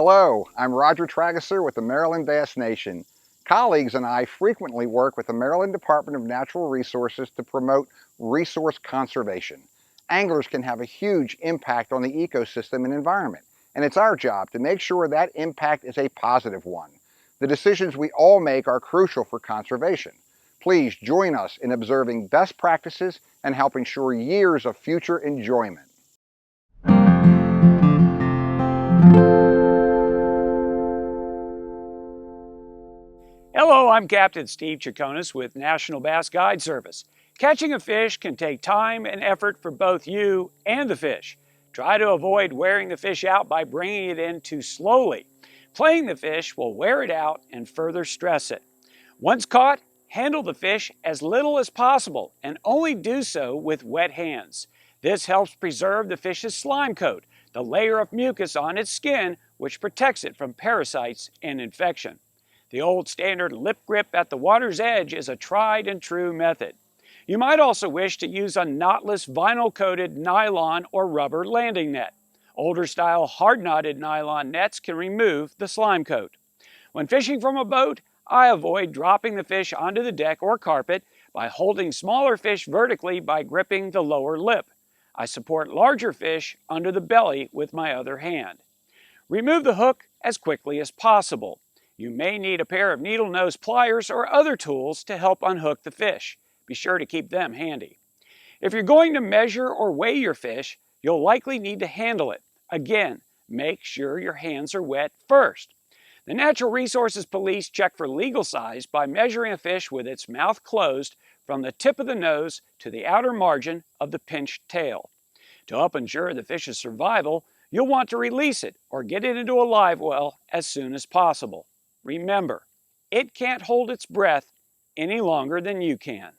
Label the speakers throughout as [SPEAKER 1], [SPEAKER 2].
[SPEAKER 1] Hello, I'm Roger Trageser with the Maryland Bass Nation. Colleagues and I frequently work with the Maryland Department of Natural Resources to promote resource conservation. Anglers can have a huge impact on the ecosystem and environment, and it's our job to make sure that impact is a positive one. The decisions we all make are crucial for conservation. Please join us in observing best practices and help ensure years of future enjoyment.
[SPEAKER 2] Hello, I'm Captain Steve Chaconis with National Bass Guide Service. Catching a fish can take time and effort for both you and the fish. Try to avoid wearing the fish out by bringing it in too slowly. Playing the fish will wear it out and further stress it. Once caught, handle the fish as little as possible and only do so with wet hands. This helps preserve the fish's slime coat, the layer of mucus on its skin which protects it from parasites and infection. The old standard lip grip at the water's edge is a tried and true method. You might also wish to use a knotless vinyl-coated nylon or rubber landing net. Older style hard-knotted nylon nets can remove the slime coat. When fishing from a boat, I avoid dropping the fish onto the deck or carpet by holding smaller fish vertically by gripping the lower lip. I support larger fish under the belly with my other hand. Remove the hook as quickly as possible. You may need a pair of needle nose pliers or other tools to help unhook the fish. Be sure to keep them handy. If you're going to measure or weigh your fish, you'll likely need to handle it. Again, make sure your hands are wet first. The Natural Resources Police check for legal size by measuring a fish with its mouth closed from the tip of the nose to the outer margin of the pinched tail. To help ensure the fish's survival, you'll want to release it or get it into a live well as soon as possible. Remember, it can't hold its breath any longer than you can.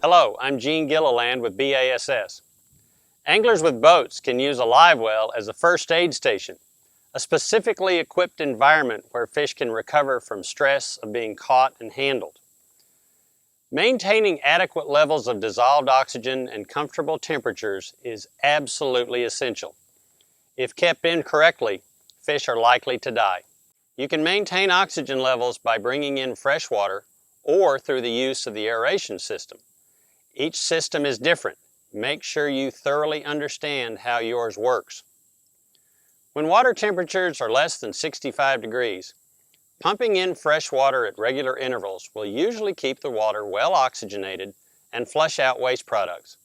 [SPEAKER 3] Hello, I'm Gene Gilliland with BASS. Anglers with boats can use a live well as a first aid station, a specifically equipped environment where fish can recover from stress of being caught and handled. Maintaining adequate levels of dissolved oxygen and comfortable temperatures is absolutely essential. If kept incorrectly, fish are likely to die. You can maintain oxygen levels by bringing in fresh water or through the use of the aeration system. Each system is different. Make sure you thoroughly understand how yours works. When water temperatures are less than 65 degrees, pumping in fresh water at regular intervals will usually keep the water well oxygenated and flush out waste products.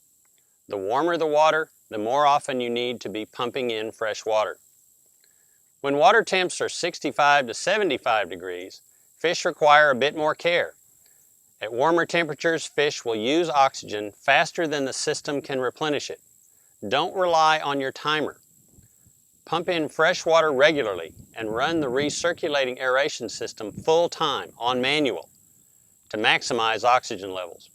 [SPEAKER 3] The warmer the water, the more often you need to be pumping in fresh water. When water temps are 65 to 75 degrees, fish require a bit more care. At warmer temperatures, fish will use oxygen faster than the system can replenish it. Don't rely on your timer. Pump in fresh water regularly and run the recirculating aeration system full time on manual to maximize oxygen levels.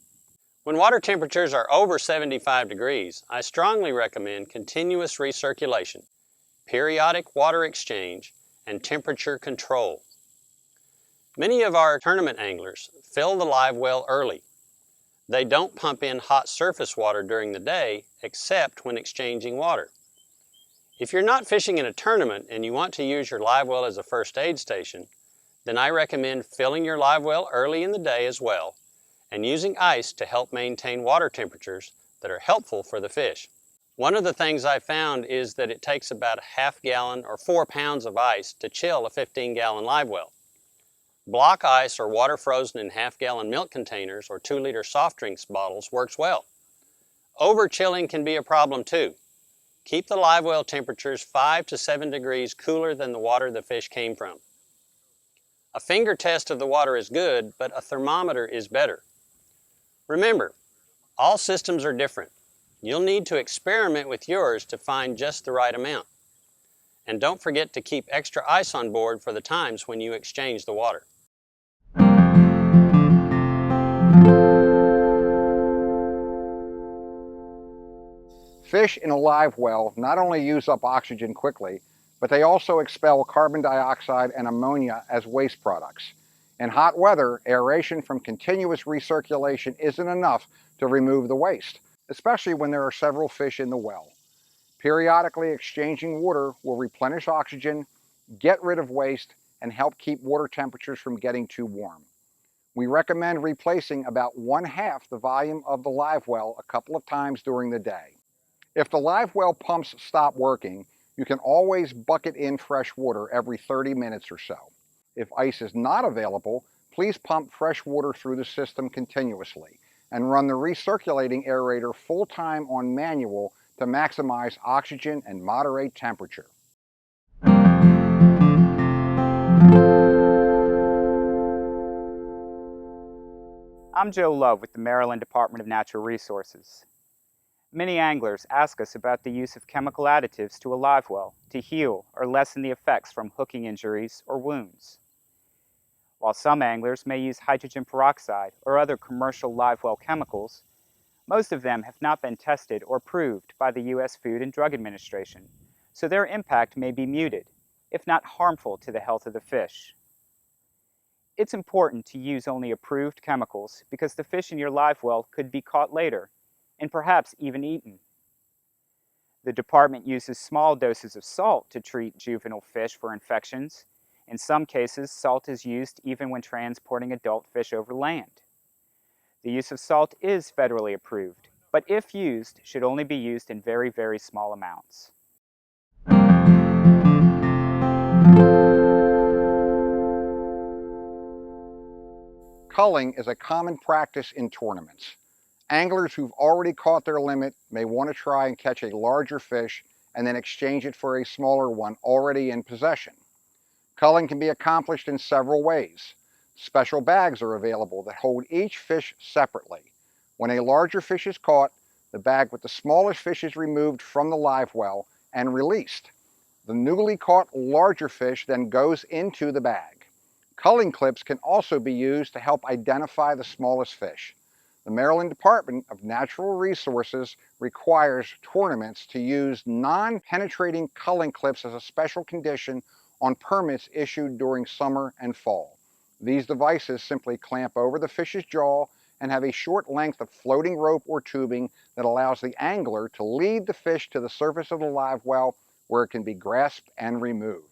[SPEAKER 3] When water temperatures are over 75 degrees, I strongly recommend continuous recirculation, periodic water exchange, and temperature control. Many of our tournament anglers fill the live well early. They don't pump in hot surface water during the day except when exchanging water. If you're not fishing in a tournament and you want to use your live well as a first aid station, then I recommend filling your live well early in the day as well and using ice to help maintain water temperatures that are helpful for the fish. One of the things I found is that it takes about a half gallon or 4 pounds of ice to chill a 15-gallon live well. Block ice or water frozen in half-gallon milk containers or 2-liter soft drinks bottles works well. Over-chilling can be a problem too. Keep the live well temperatures 5 to 7 degrees cooler than the water the fish came from. A finger test of the water is good, but a thermometer is better. Remember, all systems are different. You'll need to experiment with yours to find just the right amount. And don't forget to keep extra ice on board for the times when you exchange the water.
[SPEAKER 1] Fish in a live well not only use up oxygen quickly, but they also expel carbon dioxide and ammonia as waste products. In hot weather, aeration from continuous recirculation isn't enough to remove the waste, especially when there are several fish in the well. Periodically exchanging water will replenish oxygen, get rid of waste, and help keep water temperatures from getting too warm. We recommend replacing about 1/2 the volume of the live well a couple of times during the day. If the live well pumps stop working, you can always bucket in fresh water every 30 minutes or so. If ice is not available, please pump fresh water through the system continuously and run the recirculating aerator full-time on manual to maximize oxygen and moderate temperature.
[SPEAKER 4] I'm Joe Love with the Maryland Department of Natural Resources. Many anglers ask us about the use of chemical additives to a live well to heal or lessen the effects from hooking injuries or wounds. While some anglers may use hydrogen peroxide or other commercial live well chemicals, most of them have not been tested or approved by the U.S. Food and Drug Administration, so their impact may be muted, if not harmful to the health of the fish. It's important to use only approved chemicals because the fish in your live well could be caught later, and perhaps even eaten. The department uses small doses of salt to treat juvenile fish for infections. In some cases, salt is used even when transporting adult fish over land. The use of salt is federally approved, but if used, should only be used in very, very small amounts.
[SPEAKER 1] Culling is a common practice in tournaments. Anglers who've already caught their limit may want to try and catch a larger fish and then exchange it for a smaller one already in possession. Culling can be accomplished in several ways. Special bags are available that hold each fish separately. When a larger fish is caught, the bag with the smallest fish is removed from the live well and released. The newly caught larger fish then goes into the bag. Culling clips can also be used to help identify the smallest fish. The Maryland Department of Natural Resources requires tournaments to use non-penetrating culling clips as a special condition on permits issued during summer and fall. These devices simply clamp over the fish's jaw and have a short length of floating rope or tubing that allows the angler to lead the fish to the surface of the live well where it can be grasped and removed.